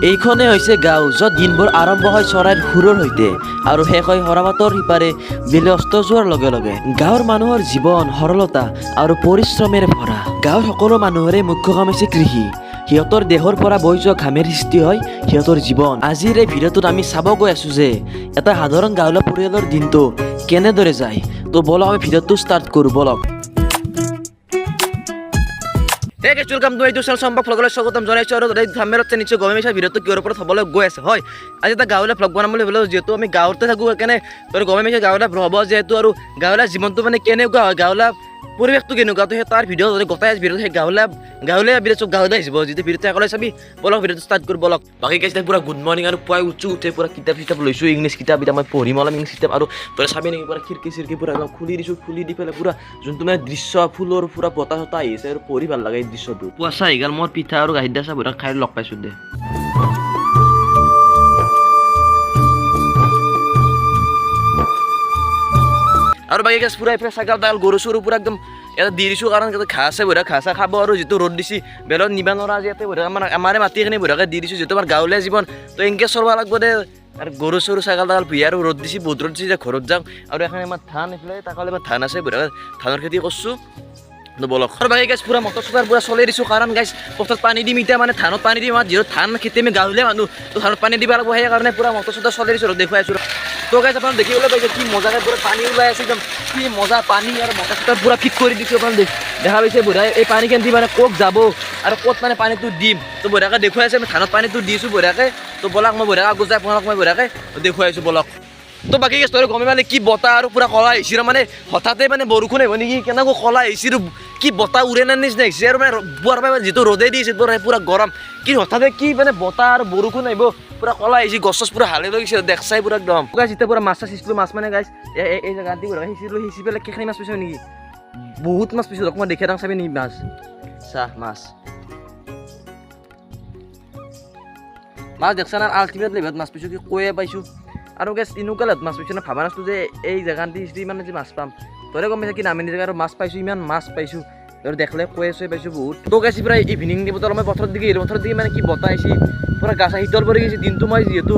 এইখনে হৈছে গাঁও য'ত দিনবোৰ আৰম্ভ হয় চৰাইৰ সুৰৰ সৈতে আৰু শেষ হয় সৰাপাতৰ সিপাৰে বেলি অস্ত যোৱাৰ লগে লগে। গাঁৱৰ মানুহৰ জীৱন সৰলতা আৰু পৰিশ্ৰমেৰে ভৰা। গাঁৱৰ সকলো মানুহৰে মুখ্য কাম হৈছে কৃষি। সিহঁতৰ দেহৰ পৰা বৈ যোৱা ঘামেৰ সৃষ্টি হয় সিহঁতৰ জীৱন। আজিৰ এই ভিডিঅ'টোত আমি চাব গৈ আছোঁ যে এটা সাধাৰণ গাঁৱলীয়া পৰিয়ালৰ দিনটো কেনেদৰে যায়। তো বলক আমি ভিডিঅ'টো ষ্টাৰ্ট কৰোঁ বলক। Hey guys, welcome to my channel. সম্ভৱ ভ্লগলৈ স্বাগতম জনাইছোঁ আৰু থাম্বনেইলত নিশ্চয় গমে পাইছা ভিডিঅ'টো কিহৰ ওপৰত হ'বলৈ গৈ আছে। হয়, আজি এটা গাঁৱলীয়া ভ্লগ বনাম বুলি ভাবিলোঁ, যিহেতু আমি গাঁৱতে থাকোঁ সেইকাৰণে তোৰ গমে পাইছা গাঁৱলীয়া হ'ব যিহেতু আৰু গাঁৱলীয়া জীৱনটো মানে কেনেকুৱা হয়, গাঁৱলীয়া পৰিৱেশটো কেনেকুৱা, তো সেই তাৰ ভিডিঅ' যদি গোটাই ভিডিঅ'ত সেই গাঁৱলীয়া ভিডিঅ' গাঁৱলীয়া আহিব। যিটো ভিডিঅ'টো একেলগে চাবি বলক ভিডিঅ'টো ষ্টাৰ্ট কৰোঁ বলক। বাকী গাইছ পুৰা গুড মৰ্ণিং আৰু পুৱাই উঠে পুৰা কিতাপ লৈছোঁ, ইংলিছ কিতাপ এতিয়া মই পঢ়িম অলপ ইংলিছ কিতাপ আৰু তই চাবি নেকি পুৰা খিৰিকী পুৰা একদম খুলি দিছোঁ, খুলি দি পেলাই পুৰা যোনটো মানে দৃশ্য ফুলৰ পুৰা বতাহ চতাহ আহিছে আৰু পঢ়ি ভাল লাগে এই দৃশ্যটো। পুৱা চাহ গ'ল মোৰ পিঠা আৰু গাখীৰ দিয়া চাহ বৰা খাই লগ পাইছোঁ দে। আৰু বাকী গাছ পুৰা এইফালে ছাগল তাগল গৰু চৰু পুৰা একদম ইয়াতে দি দিছোঁ, কাৰণ ঘাঁহ আছে বঢ়িয়া ঘাঁহ চাহ খাব আৰু যিটো ৰ'দ দিছে বেলত নিবা নোৱাৰা আজি ইয়াতে বঢ়িয়া আমাৰে মাটিখিনি বঢ়িয়াকৈ দি দিছোঁ, যিহেতু আমাৰ গাঁৱলীয়া জীৱন তো এনেকৈ চলিব লাগিব দে। আৰু গৰু চৰু ছাগল তাগল পুহি আৰু ৰ'দ দিছে বহুত ৰ'দ দিছে, যে ঘৰত যাম আৰু এখানে আমাৰ ধান এইফালে তাকালে আমাৰ ধান আছে বঢ়িয়া ধানৰ খেতি কৰিছোঁ বলক। আৰু বাকী গাছ পুৰা মটৰ চটৰ পুৰা চলাই দিছোঁ, কাৰণ গাছ পথাৰত পানী দিম এতিয়া মানে ধানত পানী দিম, যিহেতু ধান খেতি আমি গাঁৱলীয়া মানুহ তো ধানত পানী দিব লাগিব, সেইকাৰণে পুৰা মটৰ চটৰ চলাই দিছোঁ দেখুৱাই আছোঁ। তো গাছ আপোনালোকে দেখিবলৈ পাইছে কি মজাকৈ পুৰা পানী ওলাই আছে, একদম কি মজা পানী আৰু মটৰ চটৰ পুৰা ফিট কৰি দিছোঁ। আপোনালোকে দেখা পাইছে বঢ়িয়া এই পানীখিনি দি মানে ক'ত যাব আৰু ক'ত মানে পানীটো দিম তো বঢ়িয়াকৈ দেখুৱাই আছে। আমি ধানত পানীটো দিছোঁ বঢ়িয়াকৈ, তো বলক মই বঢ়িয়াকৈ আগত যাই আপোনালোক মই বঢ়িয়াকৈ দেখুৱাই আছোঁ বলক। তো বাকী গাছ তই গমে মানে কি বতাহ আৰু পুৰা কলা আহিছে মানে হঠাতে মানে বৰষুণ আহিব নেকি কেনেকৈ কলা আহিছে, কি বতাহ উৰে নাই নিচিনা আহিছে আৰু মানে পুৱাৰ পৰা যিটো ৰ'দে দিছে পুৰা গৰম, কি হঠাতে কি মানে বতাহ আৰু বৰষুণ আহিব পুৰা কলা আহিছে, গছ পুৰা হালে লৈ গৈছে দেখচাই পুৰা একদম। গাছ এতিয়া পুৰা মাছ চাছ সিচিলোঁ, মাছ মানে গাছ এই জেগাত দি পুৰা সিঁচি পেলাই কেইখিনি মাছ পাইছোঁ নেকি, বহুত মাছ পাইছোঁ অকণমান দেখি এটা চাবি নেকি মাছ চাহ মাছ দেখছা না আল্টিমেট লেভেলত মাছ পাইছোঁ, কি কৈয়ে পাইছোঁ। আৰু গেছ এনেকুৱা লেভেলত মাছ পাইছোঁ না ভাবা নাছিলোঁ যে এই জেগাত দি মানে যে মাছ পাম, তই গম পাইছা কি নামি জেগা আৰু মাছ পাইছোঁ, ইমান মাছ পাইছোঁ আৰু দেখলে কৈ পাইছোঁ বহুত। তো গেছ পুৰা ইভিনিং দিব অলপ মই পথাৰত দিকে পথাৰত দিকে মানে কি বতাহ আহিছে পুৰা গা চা শীতল পৰি গৈছে। দিনটো মই যিহেতু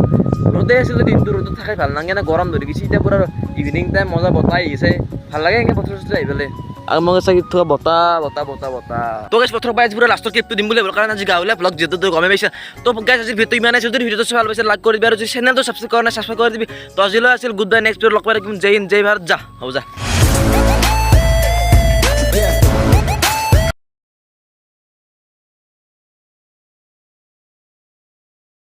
ৰ'দে আছিলোঁ, দিনটো ৰ'দত থাকাই ভাল নালাগে না, গৰম ধৰি গৈছে। এতিয়া পুৰা ইভিনিং টাইম মজা বতাহ আহিছে, ভাল লাগে এনেকৈ পথাৰ চথাৰ আহি পেলাই আৰু মই চাগে থকা বতাহ। তো গাছ পথাৰ পাই পুৰা লাষ্টৰ ক্লিপটো দিম বুলি ভাবিলোঁ, কাৰণ আজি গাঁৱলীয়া ভ্লগ যিহেতু তই গমে পাইছা। তো গাছ আজি ভিডিঅ'টো ইমান আছে, যদি ভিডিঅ'টো ভাল পাইছে লাইক কৰি দিবি আৰু যদি চেনেলটো ছাবস্ক্ৰাইব কৰা নাই ছাবস্ক্ৰাইব কৰি দিবি। তো আজিলৈ আছিল গুড বাই, নেক্সট ভিডিঅ'ত লগ পাই থাকিম। জয় হিন্দ জয় ভাৰত, যা হ'ব যা।